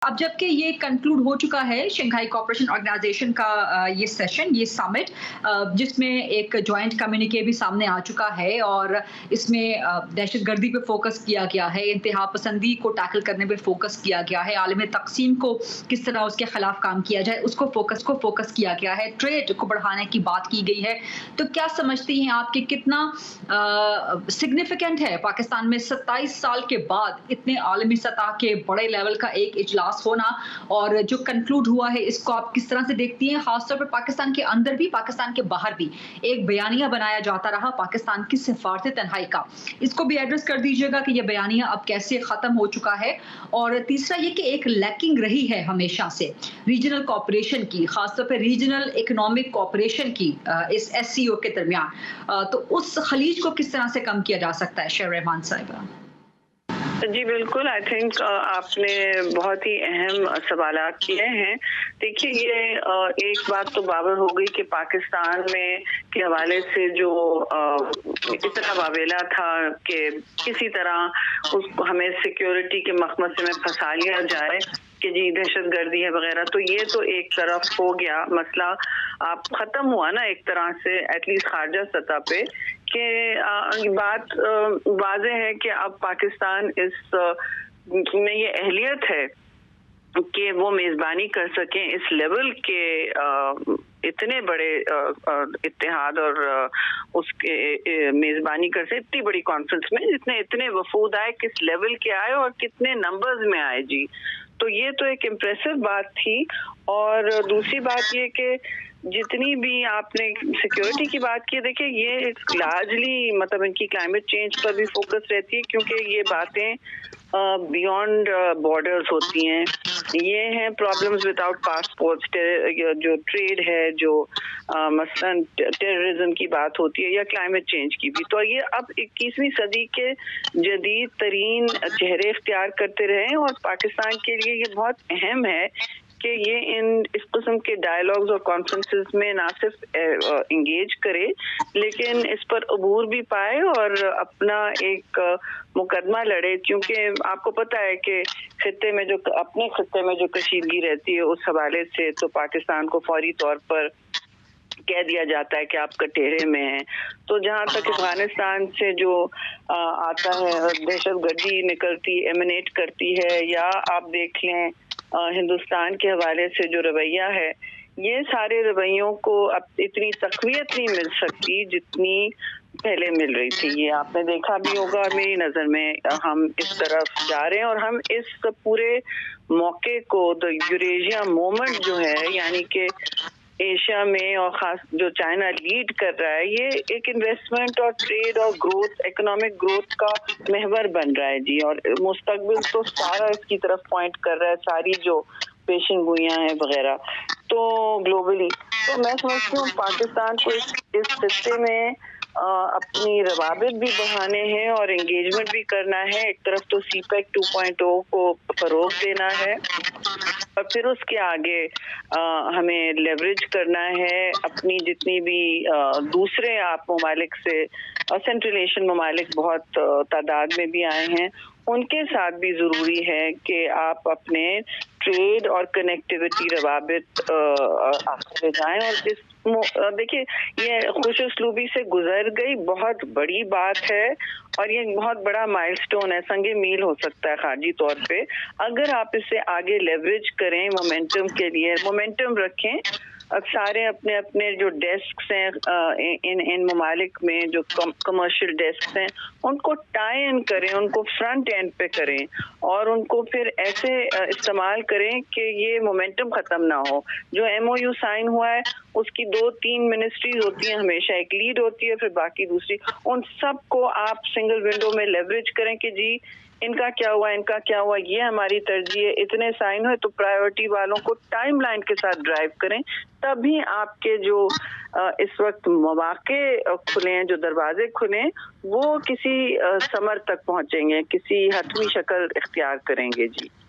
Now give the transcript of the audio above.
अब जबकि ये कंक्लूड हो चुका है शंघाई कोऑपरेशन ऑर्गेनाइजेशन का ये सेशन, ये समिट जिसमें एक जॉइंट कम्युनिके भी सामने आ चुका है और इसमें दहशतगर्दी पे फोकस किया गया है, इंतहा पसंदी को टैकल करने पे फोकस किया गया है, आलमी तकसीम को किस तरह उसके खिलाफ काम किया जाए उसको फोकस किया गया है, ट्रेड को बढ़ाने की बात की गई है। तो क्या समझती हैं आप कि कितना सिग्निफिकेंट है पाकिस्तान में 27 साल के बाद इतने आलमी सतह के बड़े लेवल का एक इजलास होना और जो कंक्लूड हुआ है इसको आप किस तरह से देखती हैं? खासतौर पर पाकिस्तान के अंदर भी पाकिस्तान के बाहर भी एक बयानिया बनाया जाता रहा पाकिस्तान की सिफारत तन्हाई का, इसको भी एड्रेस कर दीजिएगा कि ये बयानिया अब कैसे खत्म हो चुका है। और तीसरा ये कि एक लैकिंग रही है हमेशा से रीजनल कोऑपरेशन की, खासतौर पर रीजनल इकोनॉमिक कोऑपरेशन की इस एससीओ के दरमियान, तो उस खलीज को किस तरह से कम किया जा सकता है शेर रहमान साहिबा? जी बिल्कुल, आई थिंक आपने बहुत ही अहम सवालात किए हैं। देखिए ये एक बात तो बाबर हो गई कि पाकिस्तान में के हवाले से जो इतना वावेला था कि किसी तरह उसको हमें सिक्योरिटी के मखमसे में फंसा लिया जाए कि जी दहशतगर्दी है वगैरह, तो ये तो एक तरफ हो गया मसला, आप खत्म हुआ ना एक तरह से एटलीस्ट खारजा सतह पे कि बात वाज़ेह है कि अब पाकिस्तान इस में ये अहलियत है कि वो मेज़बानी कर सकें इस लेवल के इतने बड़े इत्तेहाद और उसके मेज़बानी कर सके इतनी बड़ी कॉन्फ्रेंस में जितने इतने वफूद आए, किस लेवल के आए और कितने नंबर्स में आए जी। तो ये तो एक इम्प्रेसिव बात थी। और दूसरी बात ये कि जितनी भी आपने सिक्योरिटी की बात की, देखिए ये लार्जली मतलब इनकी क्लाइमेट चेंज पर भी फोकस रहती है क्योंकि ये बातें बियॉन्ड बॉर्डर्स होती हैं। ये हैं प्रॉब्लम्स विदाउट पासपोर्ट्स, जो ट्रेड है, जो मसलन टेररिज्म की बात होती है या क्लाइमेट चेंज की भी। तो ये अब 21वीं सदी के जदीद तरीन चेहरे इख्तियार करते रहे और पाकिस्तान के लिए ये बहुत अहम है कि ये इस किस्म के डायलॉग्स और कॉन्फ्रेंसेस में ना सिर्फ इंगेज करे लेकिन इस पर अबूर भी पाए और अपना एक मुकदमा लड़े, क्योंकि आपको पता है कि खित्ते में जो अपने खित्ते में जो कशीदगी रहती है उस हवाले से तो पाकिस्तान को फौरी तौर पर कह दिया जाता है कि आप कटेरे में हैं। तो जहाँ तक अफगानिस्तान से जो आता है दहशतगर्दी निकलती एमिनेट करती है, या आप देख लें हिंदुस्तान के हवाले से जो रवैया है, ये सारे रवैयों को अब इतनी तक़वियत नहीं मिल सकती जितनी पहले मिल रही थी। ये आपने देखा भी होगा, मेरी नज़र में हम इस तरफ जा रहे हैं और हम इस पूरे मौके को द यूरेशिया मोमेंट जो है, यानी कि एशिया में और खास जो चाइना लीड कर रहा है, ये एक इन्वेस्टमेंट और ट्रेड और ग्रोथ, इकोनॉमिक ग्रोथ का महवर बन रहा है जी। और मुस्तकबिल तो सारा इसकी तरफ पॉइंट कर रहा है, सारी जो पेशन गोइयां हैं वगैरह तो ग्लोबली। तो मैं समझती हूँ पाकिस्तान को इस हिस्से में अपनी रवाबित भी बढ़ाने हैं और एंगेजमेंट भी करना है। एक तरफ तो सीपेक 2.0 को फरोग देना है और फिर उसके आगे हमें लेवरेज करना है अपनी जितनी भी दूसरे आप ममालिक से, सेंट्रल एशियन ममालिक बहुत तादाद में भी आए हैं, उनके साथ भी ज़रूरी है कि आप अपने ट्रेड और कनेक्टिविटी रवाबित आगे ले जाएं। और इस देखिए ये खुश उसलूबी से गुजर गई बहुत बड़ी बात है और ये बहुत बड़ा माइलस्टोन है, संगे मील हो सकता है खारजी तौर पे। अगर आप इसे आगे लेवरेज करें, मोमेंटम के लिए मोमेंटम रखें, सारे अपने अपने जो डेस्क हैं इन ममालिक में जो कमर्शियल डेस्क हैं उनको टाई इन करें, उनको फ्रंट एंड पे करें और उनको फिर ऐसे इस्तेमाल करें कि ये मोमेंटम ख़त्म ना हो। जो MOU साइन हुआ है उसकी 2-3 मिनिस्ट्रीज होती हैं, हमेशा एक लीड होती है फिर बाकी दूसरी, उन सब को आप सिंगल विंडो में लेवरेज करें कि जी इनका क्या हुआ, इनका क्या हुआ, ये हमारी तरजीह है, इतने साइन हुए तो प्रायोरिटी वालों को टाइमलाइन के साथ ड्राइव करें, तभी आपके जो इस वक्त मौके खुले हैं, जो दरवाजे खुले, वो किसी समर तक पहुंचेंगे, किसी हतमी शक्ल इख्तियार करेंगे जी।